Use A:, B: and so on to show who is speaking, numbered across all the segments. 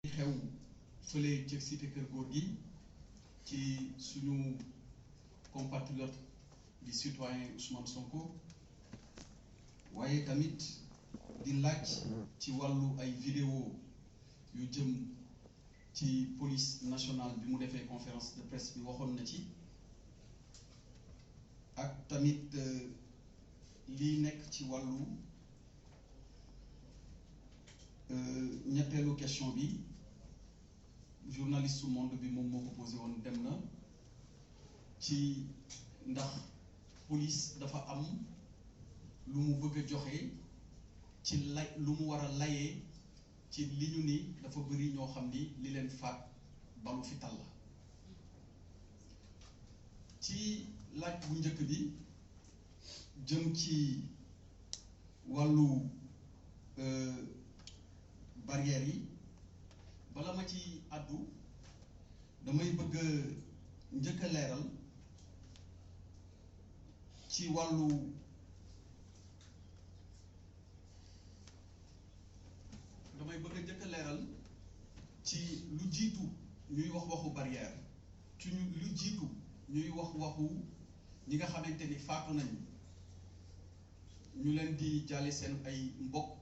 A: xew fële ci cité Kër Gorgui ci suñu compatriote di citoyen Ousmane Sonko waaye tamit di laaj ci wàllu ay vidéo yu jëm ci police nationale bi mu defee conférence de presse bi waxoon na ci ak tamit lii nekk ci wàllu ñetteelu question bi journaliste Monde bi moom moo ko posé woon dem na ci ndax police dafa am lu mu bëgg a joxe ci lu mu war a layee ci li ñu ni dafa bëri ñoo xam ni li leen faat balu fital la ci laaj bu njëkk bi jëm ci wàllu barrières yi bala ma ci àddu damay bëgg njëkk a leeral ci wàllu lu jiitu ñuy wax waxu barrière ci lu jiitu ñuy wax waxu ñi nga xamante ni faatu nañu ñu leen di jàlle seen ay mbokk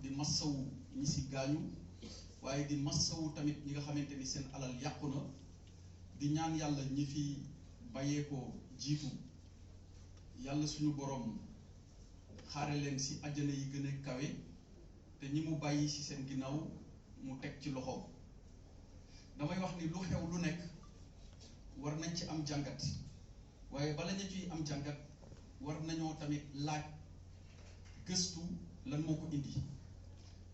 A: di massawu ñi ci gaañu waaye di massawu tamit ñi nga xamante ni seen alal yàqu na di ñaan yàlla ñi fi bàyyeekoo jiitu yàlla suñu borom xaare leen ci àjjana yi gën a kawe te ñi mu bàyyi ci seen ginnaaw mu teg ci loxoom damay wax ni lu xew lu nekk war nañ ci am jàngat waaye bala ñu ciy am jàngat war nañoo tamit laaj gëstu lan moo ko indi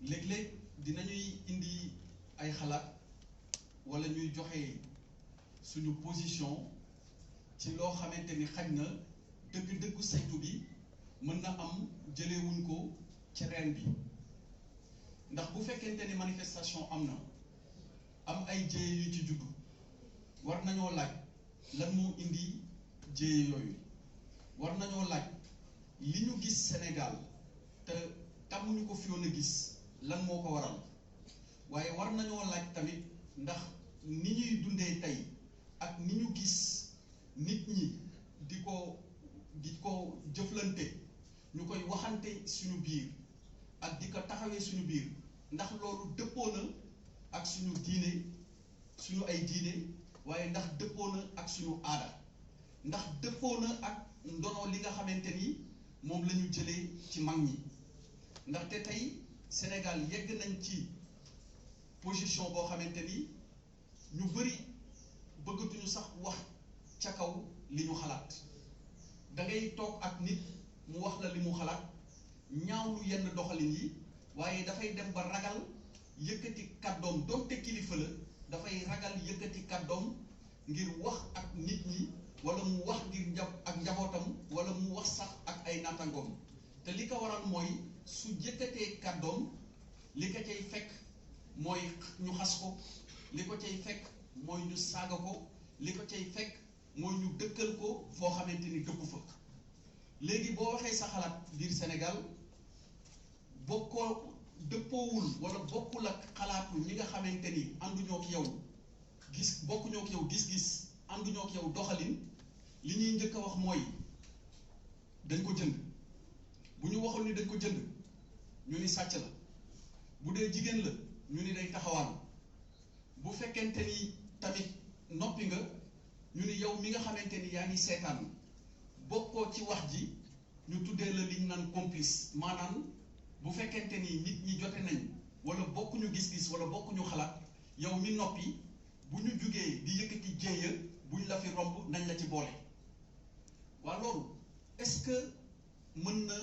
A: léeg-léeg dinañuy indi ay xalaat walla ñuy joxe suñu position ci loo xamante ni xaj na dëgg-dëggu saytu bi mën na am jëlewuñ ko ci reen bi ndax bu fekkente ni manifestation am na am ay jéye yu ci juddu war nañoo laaj lan moo indi jéye yooyu war nañoo laaj li ñu gis Sénégal te tàmmuñu ko fi woon a gis lan moo ko waral waaye war nañoo laaj tamit ndax ni ñuy dundee tey ak ni ñu gis nit ñi di ko jëflante ñu koy waxante suñu biir ak di ko taxawee suñu biir ndax loolu dëppoo na ak suñu diine suñu ay diine waaye ndax dëppoo na ak suñu aada ndax dëppoo na ak ndono li nga xamante ni moom la ñu jëlee ci mag ñi ndaxte tey Sénégal yegg nañ ci position boo xamante ni ñu bëri bëggatuñu sax wax ca kaw li ñu xalaat da ngay toog ak nit mu wax la li mu xalaat ñaawlu yenn doxalin yi waaye dafay dem ba ragal yëkkati kàddoom donte kilifa la dafay ragal yëkkati kàddoom ngir wax ak nit ñi wala mu wax ngir ak njabootam wala mu wax sax ak ay naataangoom te li ko waral mooy su yëkkatee kàddoom li ko cay fekk mooy ñu xas ko li ko cay fekk mooy ñu saaga ko li ko cay fekk mooy ñu dëkkal ko foo xamante ni dëkku fa léegi boo waxee sa xalaat biir Sénégal bokkoo dëppoowul wala bokkul ak xalaatu ñi nga xamante ni ànduñoo ak yow bokkuñoo ak yow gis-gis ànduñoo ak yow doxalin li ñuy njëkk a wax mooy dañ ko jënd bu ñu waxul ni dañ ko jënd ñu ni sàcc la bu dee jigéen la ñu ni day taxawaan bu fekkente ni tamit noppi nga ñu ni yow mi nga xamante ni yaa ngi seetaan bokkoo ci wax ji ñu tuddee la liñ naan complice maanaam bu fekkente ni nit ñi jote nañ wala bokkuñu gis-gis wala bokkuñu xalaat yow mi noppi bu ñu jugee di yëkkati jéeya buñ la fi romb nañ la ci boole waa loolu est-ce que mën na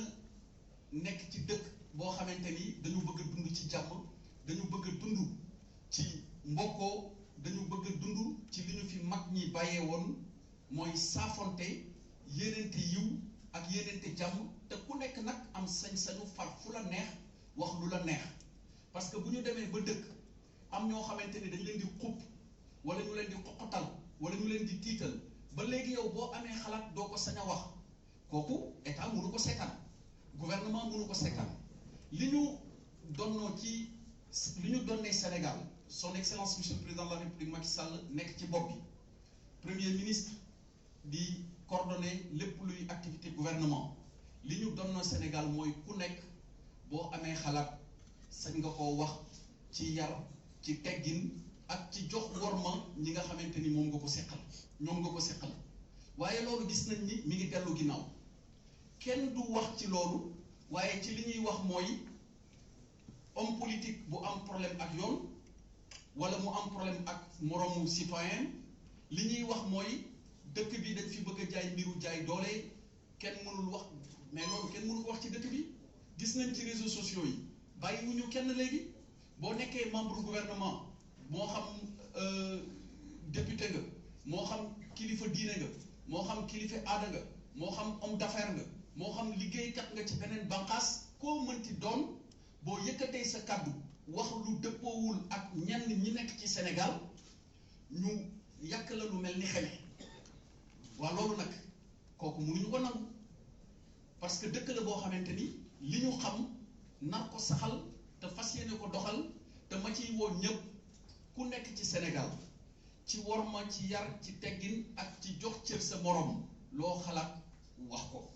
A: nekk ci dëkk boo xamante ni dañu bëgg a dund ci jàmm dañu bëgg a dund ci mbokkoo dañu bëgg a dund ci li ñu fi mag ñi bàyyee woon mooy saafonte yéenente yiw ak yéenente jàmm te ku nekk nag am sañ-sañu far fu la neex wax lu la neex parce que bu ñu demee ba dëkk am ñoo xamante ni dañ leen di xupp wala ñu leen di xoqatal wala ñu leen di tiital ba léegi yow boo amee xalaat doo ko sañ a wax kooku état mënu ko seetaan gouvernement mënu ko seetaan li ñu donnoo ci li ñu donnee Sénégal son excellence monsieur le président de la république Macky Sall nekk ci bopp bi premier ministre di coordonner lépp luy activité gouvernement li ñu doon na Sénégal mooy ku nekk boo amee xalaat sañ nga koo wax ci yar ci teggin ak ci jox worma ñi nga xamante ni moom nga ko seqal ñoom nga ko seqal waaye loolu gis nañ ni mi ngi dellu ginnaaw kenn du wax ci loolu waaye ci li ñuy wax mooy homme politique bu am problème ak yoon wala mu am problème ak moroomu citoyen li ñuy wax mooy dëkk bi dañ fi bëgg a jaay mbiru jaay doole kenn mënul wax mais loolu kenn mënu ko wax ci dëkk bi gis nañ ci réseaux sociaux yi bàyyiwuñu kenn léegi boo nekkee membre gouvernement moo xam député nga moo xam kilifa diine nga moo xam kilifa aada nga moo xam homme d'affaires nga moo xam liggéeykat nga ci beneen banqaas koo mënti doon boo yëkkatee sa kàddu wax lu dëppoowul ak ñenn ñi nekk ci Sénégal ñu yàq la lu mel ni xeme waa loolu nag kooku mënuñu ko nangu parce que dëkk la boo xamante ni li ñu xam nar ko saxal te fas yéene ko doxal te ma ciy woo ñëpp ku nekk ci Sénégal ci worma ci yar ci teggin ak ci jox cër sa morom loo xalaat wax ko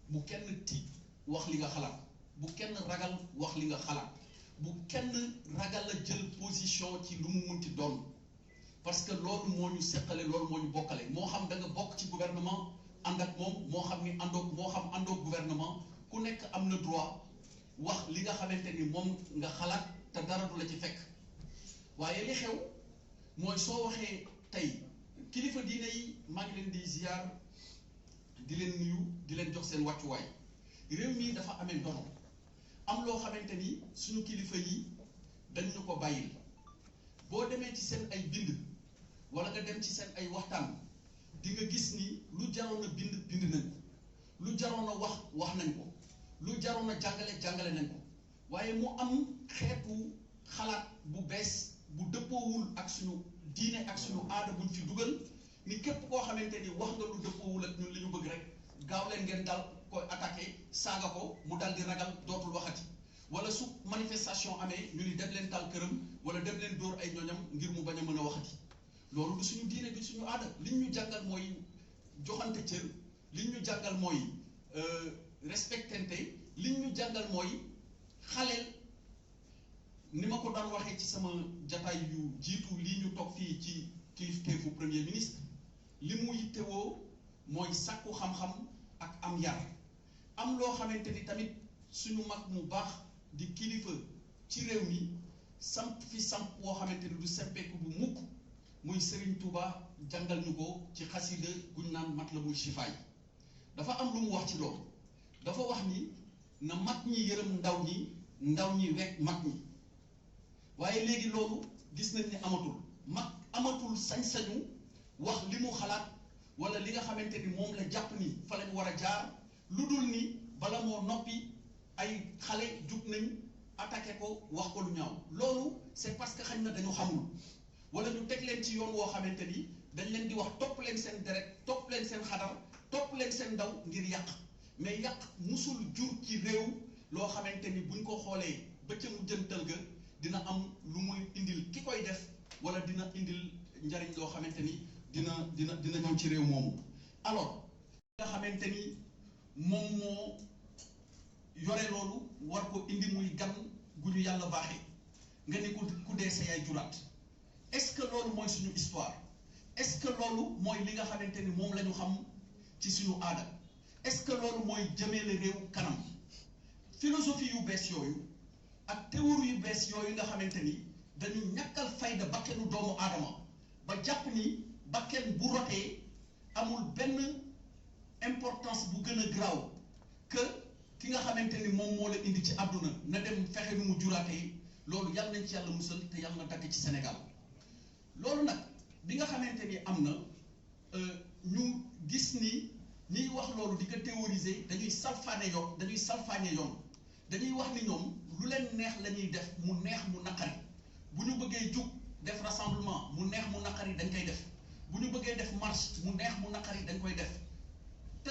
A: bu kenn tiit wax li nga xalaat bu kenn ragal wax li nga xalaat bu kenn ragal a jël position ci lu mu munti doon parce que loolu moo ñu seqale loolu moo ñu bokkale moo xam da nga bokk ci gouvernement ànd ak moom moo xam ni àndoo gouvernement ku nekk am na droit wax li nga xamante ni moom nga xalaat te dara du la ci fekk waaye li xew mooy soo waxee tey kilifa diine yi maa ngi leen di ziar di leen nuyu di leen jox seen wàccuwaay réew mi dafa amee ndono am loo xamante ni suñu kilifa yi dañ ñu ko bàyyil boo demee ci seen ay bind wala nga dem ci seen ay waxtaan di nga gis ni lu jaroon a bind nañ ko lu jaroon a wax nañ ko lu jaroon a jàngale nañ ko waaye mu am xeetu xalaat bu bees bu dëppoowul ak suñu diine ak suñu aada buñ fi dugal ni képp koo xamante ni wax nga lu dëppoowul ak ñun li ñu bëgg rek gaaw leen ngeen dal koy attaqué saaga ko mu dal di ragal dootul waxati wala su manifestation amee ñu ni dem leen taal këram wala dem leen dóor ay ñoñam ngir mu bañ a mën a waxati loolu du suñu diine du suñu aada liñ ñu jàngal mooy joxante cër liñ ñu jàngal mooy respectante liñ ñu jàngal mooy xaleel ni ma ko daan waxee ci sama jataay yu jiitu lii ñu toog fii ci kilifteefu premier ministre li mu yittewoo mooy sàkku xam-xam ak am yar am loo xamante ni tamit suñu mag mu baax di kilifa ci réew mi samp fi samp woo xamante ni du sempeeku bu mukk muy Serigne Touba jàngal ñu ko ci xasida guñ naan Matlabul Chifaay dafa am lu mu wax ci loolu dafa wax ni na mag ñi yërëm ndaw ñi wekk mag ñi waaye léegi loolu gis nañ ni mag amatul sañ-sañu wax li mu xalaat wala li nga xamante ni moom la jàpp ni fa lañ war a jaar lu dul ni bala moo noppi ay xale jug nañ attaqué ko wax ko lu ñaaw loolu c'est parce que xañ na dañu xamul wala ñu teg leen ci yoon woo xamante ni dañ leen di wax topp leen seen deret topp leen seen xadar topp leen seen ndaw ngir yàq mais yàq musul jur ci réew loo xamante ni buñ ko xoolee ba ca mu jëntal ga dina am lu muy indil ki koy def wala dina indil njariñ loo xamante ni dina ñëw ci réew moomu alors nga xamante ni moom moo yore loolu war ko indi muy gan gu ñu yàlla baaxee nga ni ku dee sa yaay juraat est-ce que loolu mooy suñu histoire est-ce que loolu mooy li nga xamante ni moom la ñu xam ci suñu aada est-ce que loolu mooy jëmeele réew kanam philosophie yu bees yooyu ak théorie yu bees yooyu nga xamante ni dañu ñàkkal fayda bakkenu doomu aadama ba jàpp ni bakken bu rotee amul benn importance bu gën a graaw que ki nga xamante ni moom moo la indi ci àdduna na dem fexe nu mu juraatee loolu yàlla nañ ci yàlla musal te yàlla na dagg ci Sénégal loolu nag bi nga xamante ni am na ñu gis ni ñiy wax loolu di ko théoriser dañuy salfaañe yoon dañuy wax ni ñoom lu leen neex la ñuy def mu neex mu naqari bu ñu bëggee jug def rassemblement mu neex mu naqari dañ koy def bu ñu bëggee def marche mu neex mu naqari dañ koy def te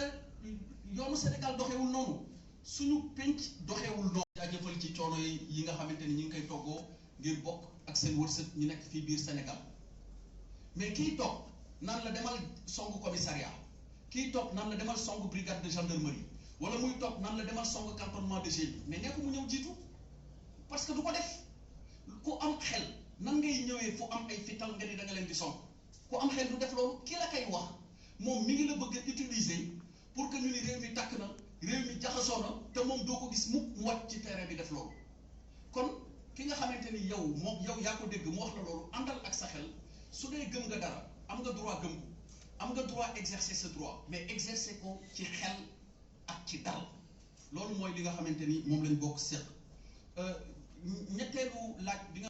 A: yoonu Sénégal doxewul noonu suñu penc doxewul noonu. jaajëfal ci coono yi nga xamante ni ñu ngi koy toggoo ngir bokk ak seen wërsëg ñu nekk fii biir Sénégal mais kii toog naan la demal songu commissariat kii toog naan la demal songu brigade de gendarmerie wala muy toog naan la demal songu cantonnement de génie mais nekk mu ñëw jiitu parce que du ko def ku am xel nan ngay ñëwee fu am ay fital nga ni da nga leen di song ku am xel du def loolu ki la koy wax moom mi ngi la bëgg a utiliser pour que ñu ni réew mi tàkk na réew mi jaxasoo na te moom doo ko gis mukk mu wàcc ci terrain bi def loolu kon ki nga xamante ni yow yaa ko dégg mu wax la loolu àndal ak sa xel su dee gëm nga dara am nga droit gëm ko am nga droit exercer ce droit mais exercer ko ci xel ak ci dal loolu mooy li nga xamante ni moom lañ bokk seq ñetteelu laaj bi nga